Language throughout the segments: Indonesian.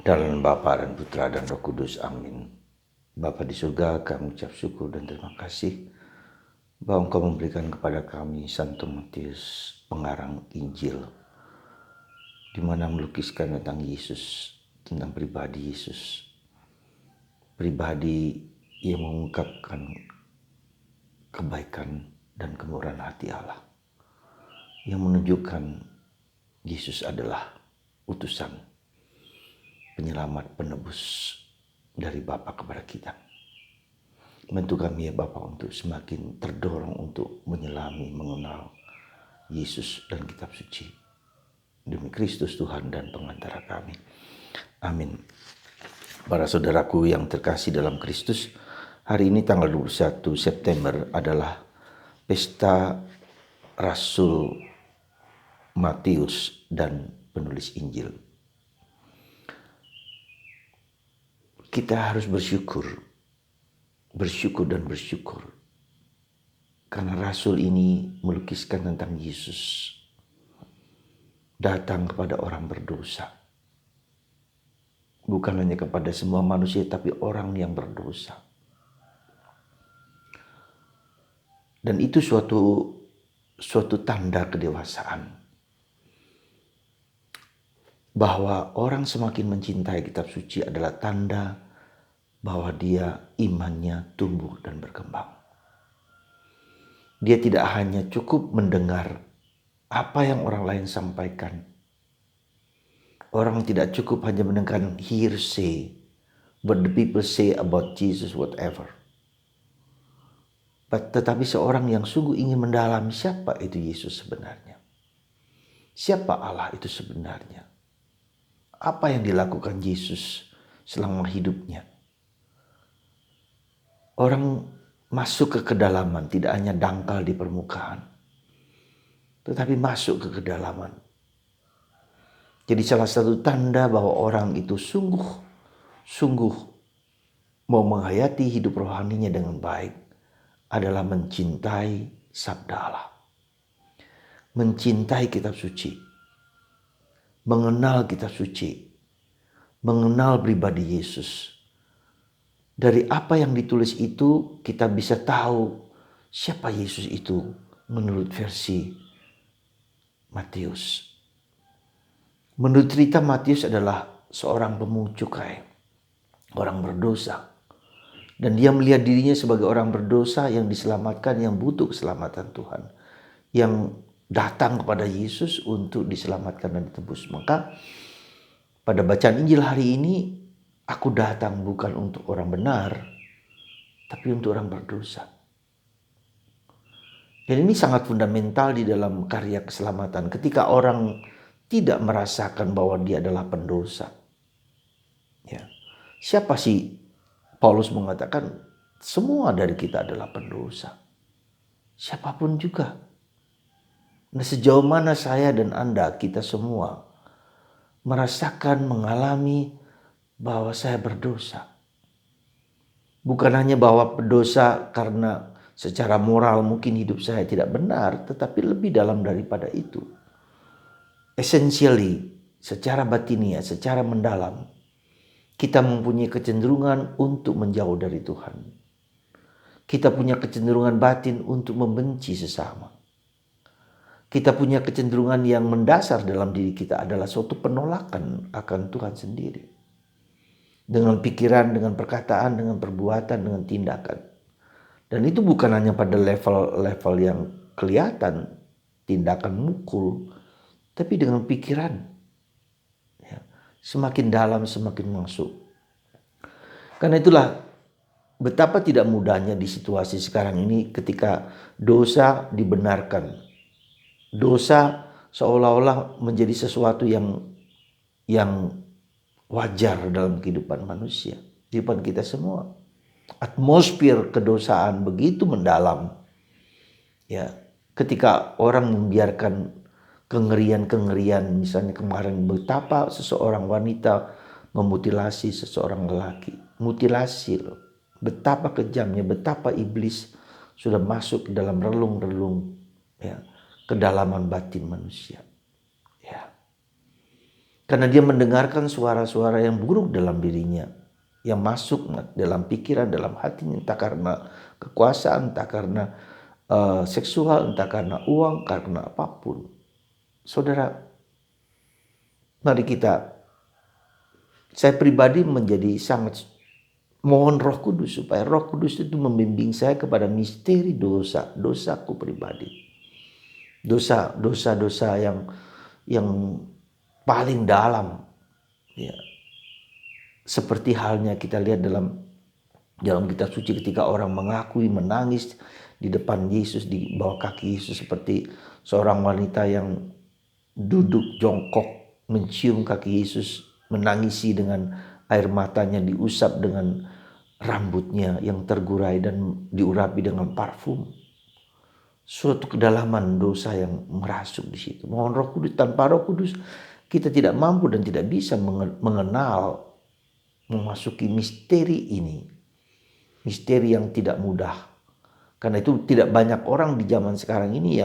Dalam Bapa dan Putra dan Roh Kudus, amin. Bapa di surga, kami ucap syukur dan terima kasih bahwa Engkau memberikan kepada kami Santo Matius, pengarang Injil, di mana melukiskan tentang Yesus, tentang pribadi Yesus, pribadi yang mengungkapkan kebaikan dan kemurahan hati Allah, yang menunjukkan Yesus adalah utusan penyelamat, penebus dari Bapa kepada kita. Bantu kami ya Bapa untuk semakin terdorong untuk menyelami, mengenal Yesus dan kitab suci. Demi Kristus Tuhan dan pengantara kami. Amin. Para saudaraku yang terkasih dalam Kristus, hari ini tanggal 21 September adalah pesta Rasul Matius dan penulis Injil. Kita harus bersyukur dan bersyukur. Karena Rasul ini melukiskan tentang Yesus. Datang kepada orang berdosa. Bukan hanya kepada semua manusia, tapi orang yang berdosa. Dan itu suatu tanda kedewasaan. Bahwa orang semakin mencintai kitab suci adalah tanda bahwa dia imannya tumbuh dan berkembang. Dia tidak hanya cukup mendengar apa yang orang lain sampaikan. Orang tidak cukup hanya mendengar hearsay, what the people say about Jesus, whatever. Tetapi seorang yang sungguh ingin mendalami siapa itu Yesus sebenarnya. Siapa Allah itu sebenarnya. Apa yang dilakukan Yesus selama hidupnya. Orang masuk ke kedalaman, tidak hanya dangkal di permukaan, tetapi masuk ke kedalaman. Jadi salah satu tanda bahwa orang itu sungguh mau menghayati hidup rohaninya dengan baik adalah mencintai sabda Allah. Mencintai kitab suci. Mengenal kitab suci. Mengenal pribadi Yesus. Dari apa yang ditulis itu kita bisa tahu siapa Yesus itu menurut versi Matius. Menurut cerita Matius adalah seorang pemungut cukai, orang berdosa. Dan dia melihat dirinya sebagai orang berdosa yang diselamatkan, yang butuh keselamatan Tuhan. Yang datang kepada Yesus untuk diselamatkan dan ditebus. Maka pada bacaan Injil hari ini, aku datang bukan untuk orang benar, tapi untuk orang berdosa. Dan ini sangat fundamental di dalam karya keselamatan. Ketika orang tidak merasakan bahwa dia adalah pendosa. Ya. Siapa sih Paulus mengatakan semua dari kita adalah pendosa. Siapapun juga. Nah, sejauh mana saya dan Anda, kita semua merasakan, mengalami bahwa saya berdosa. Bukan hanya bahwa berdosa karena secara moral mungkin hidup saya tidak benar, tetapi lebih dalam daripada itu. Essentially, secara batinia, secara mendalam, kita mempunyai kecenderungan untuk menjauh dari Tuhan. Kita punya kecenderungan batin untuk membenci sesama. Kita punya kecenderungan yang mendasar dalam diri kita adalah suatu penolakan akan Tuhan sendiri. Dengan pikiran, dengan perkataan, dengan perbuatan, dengan tindakan. Dan itu bukan hanya pada level yang kelihatan, tindakan mukul, tapi dengan pikiran. Ya, semakin dalam, semakin masuk. Karena itulah betapa tidak mudahnya di situasi sekarang ini ketika dosa dibenarkan. Dosa seolah-olah menjadi sesuatu yang wajar dalam kehidupan manusia, kehidupan kita semua. Atmosfer kedosaan begitu mendalam. Ya, ketika orang membiarkan kengerian-kengerian, misalnya kemarin betapa seseorang wanita memutilasi seseorang lelaki. Mutilasi loh. Betapa kejamnya, betapa iblis sudah masuk ke dalam relung-relung ya, kedalaman batin manusia. Ya. Karena dia mendengarkan suara-suara yang buruk dalam dirinya, yang masuk dalam pikiran, dalam hatinya, entah karena kekuasaan, entah karena seksual, entah karena uang, karena apapun. Saudara, mari saya pribadi menjadi sangat mohon Roh Kudus supaya Roh Kudus itu membimbing saya kepada misteri dosaku pribadi. Dosa-dosa yang paling dalam, ya. Seperti halnya kita lihat dalam kitab suci ketika orang mengakui menangis di depan Yesus, di bawah kaki Yesus, seperti seorang wanita yang duduk jongkok mencium kaki Yesus, menangisi dengan air matanya, diusap dengan rambutnya yang tergurai dan diurapi dengan parfum. Suatu kedalaman dosa yang merasuk di situ. Mohon Roh Kudus, tanpa Roh Kudus kita tidak mampu dan tidak bisa mengenal, memasuki misteri ini. Misteri yang tidak mudah. Karena itu tidak banyak orang di zaman sekarang ini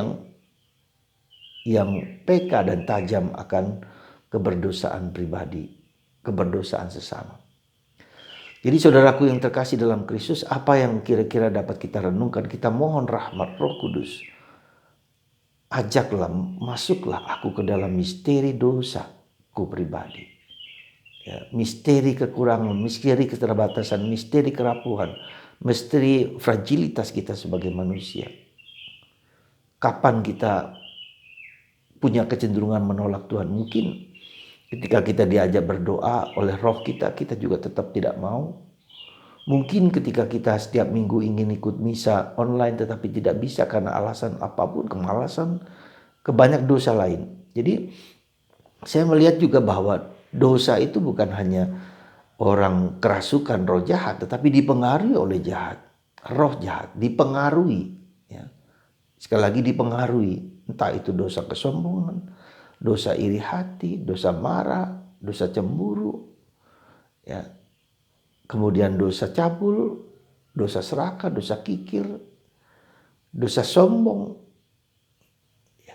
yang peka dan tajam akan keberdosaan pribadi, keberdosaan sesama. Jadi saudaraku yang terkasih dalam Kristus, apa yang kira-kira dapat kita renungkan? Kita mohon rahmat Roh Kudus. Ajaklah, masuklah aku ke dalam misteri dosaku pribadi. Ya, misteri kekurangan, misteri keterbatasan, misteri kerapuhan, misteri fragilitas kita sebagai manusia. Kapan kita punya kecenderungan menolak Tuhan? Mungkin ketika kita diajak berdoa oleh roh kita juga tetap tidak mau. Mungkin ketika kita setiap minggu ingin ikut misa online tetapi tidak bisa karena alasan apapun, kemalasan, kebanyak dosa lain. Jadi saya melihat juga bahwa dosa itu bukan hanya orang kerasukan roh jahat, tetapi dipengaruhi oleh jahat, roh jahat, dipengaruhi. Ya. Sekali lagi dipengaruhi, entah itu dosa kesombongan, dosa iri hati, dosa marah, dosa cemburu, ya. Kemudian dosa cabul, dosa serakah, dosa kikir, dosa sombong. Ya.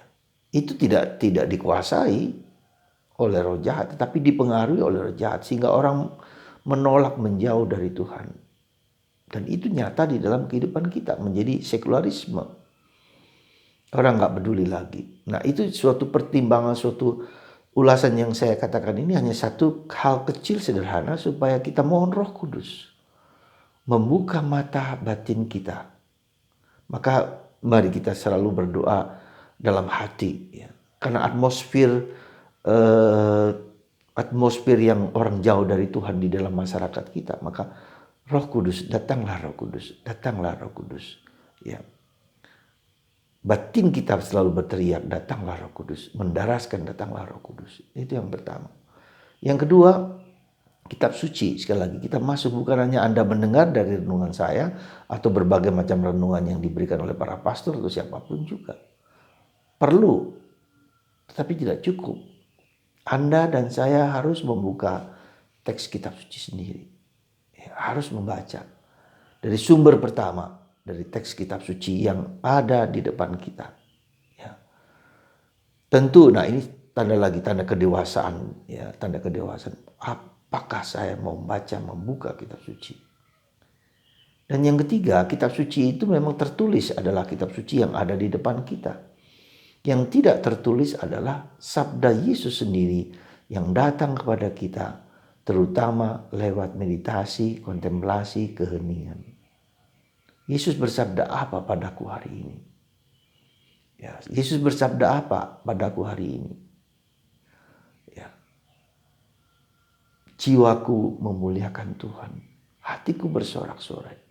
Itu tidak dikuasai oleh roh jahat, tetapi dipengaruhi oleh roh jahat sehingga orang menolak, menjauh dari Tuhan. Dan itu nyata di dalam kehidupan kita, menjadi sekularisme. Orang nggak peduli lagi. Nah, itu suatu pertimbangan, suatu ulasan yang saya katakan ini hanya satu hal kecil sederhana supaya kita mohon Roh Kudus membuka mata batin kita. Maka mari kita selalu berdoa dalam hati, ya. Karena atmosfer yang orang jauh dari Tuhan di dalam masyarakat kita, maka Roh Kudus, datanglah Roh Kudus, datanglah Roh Kudus, ya. Batin kita selalu berteriak, datanglah Roh Kudus, mendaraskan datanglah Roh Kudus. Itu yang pertama. Yang kedua, kitab suci. Sekali lagi kita masuk, bukan hanya Anda mendengar dari renungan saya atau berbagai macam renungan yang diberikan oleh para pastor atau siapapun juga. Perlu, tetapi tidak cukup. Anda dan saya harus membuka teks kitab suci sendiri. Ya, harus membaca dari sumber pertama, dari teks kitab suci yang ada di depan kita. Ya. Tentu, nah ini tanda kedewasaan, ya, tanda kedewasaan. Apakah saya mau membuka kitab suci? Dan yang ketiga, kitab suci itu memang tertulis adalah kitab suci yang ada di depan kita. Yang tidak tertulis adalah sabda Yesus sendiri yang datang kepada kita, terutama lewat meditasi, kontemplasi, keheningan. Yesus bersabda apa padaku hari ini? Ya, Yesus bersabda apa padaku hari ini? Ya. Jiwaku memuliakan Tuhan, hatiku bersorak-sorai.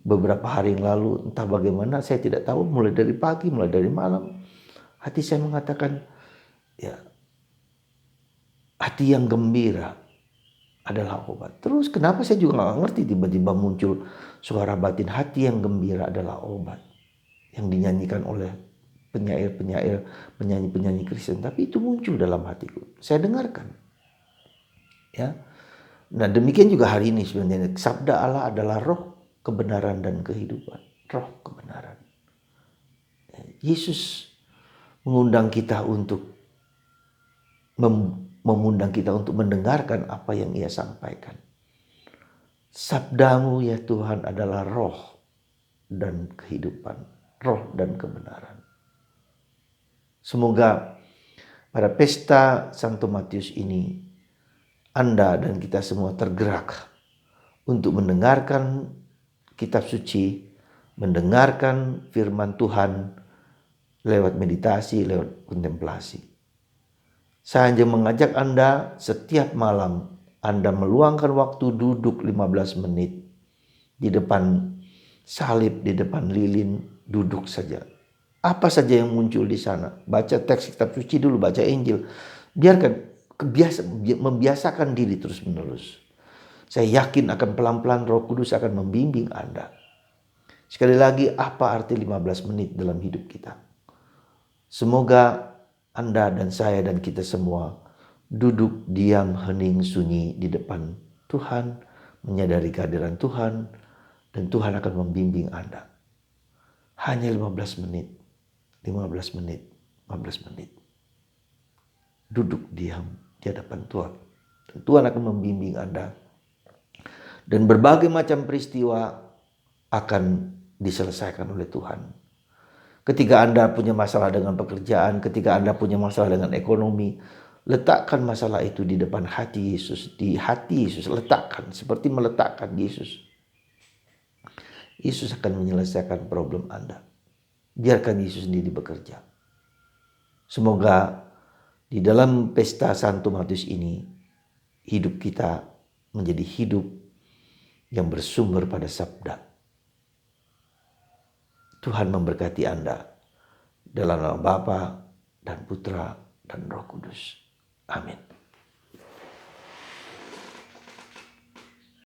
Beberapa hari yang lalu, entah bagaimana saya tidak tahu, mulai dari pagi, mulai dari malam, hati saya mengatakan, ya, hati yang gembira adalah obat. Terus kenapa saya juga nggak ngerti, tiba-tiba muncul suara batin, hati yang gembira adalah obat, yang dinyanyikan oleh penyanyi-penyanyi Kristen. Tapi itu muncul dalam hatiku, saya dengarkan. Ya, nah demikian juga hari ini sebenarnya sabda Allah adalah roh kebenaran dan kehidupan, roh kebenaran. Yesus mengundang kita untuk memundang kita untuk mendengarkan apa yang Ia sampaikan. Sabdamu ya Tuhan adalah roh dan kehidupan, roh dan kebenaran. Semoga pada pesta Santo Matius ini Anda dan kita semua tergerak untuk mendengarkan kitab suci, mendengarkan firman Tuhan lewat meditasi, lewat kontemplasi. Saya hanya mengajak Anda setiap malam Anda meluangkan waktu duduk 15 menit di depan salib, di depan lilin, duduk saja. Apa saja yang muncul di sana. Baca teks kitab suci dulu, baca Injil. Biarkan membiasakan diri terus menerus. Saya yakin akan pelan-pelan Roh Kudus akan membimbing Anda. Sekali lagi, apa arti 15 menit dalam hidup kita? Semoga Anda dan saya dan kita semua duduk diam, hening, sunyi di depan Tuhan, menyadari kehadiran Tuhan, dan Tuhan akan membimbing Anda. Hanya 15 menit, 15 menit, 15 menit. Duduk diam di hadapan Tuhan. Dan Tuhan akan membimbing Anda. Dan berbagai macam peristiwa akan diselesaikan oleh Tuhan. Ketika Anda punya masalah dengan pekerjaan, ketika Anda punya masalah dengan ekonomi, letakkan masalah itu di depan hati Yesus. Di hati Yesus, letakkan seperti meletakkan Yesus. Yesus akan menyelesaikan problem Anda. Biarkan Yesus sendiri bekerja. Semoga di dalam pesta Santo Matius ini, hidup kita menjadi hidup yang bersumber pada sabda. Tuhan memberkati Anda dalam nama Bapa dan Putra dan Roh Kudus. Amin.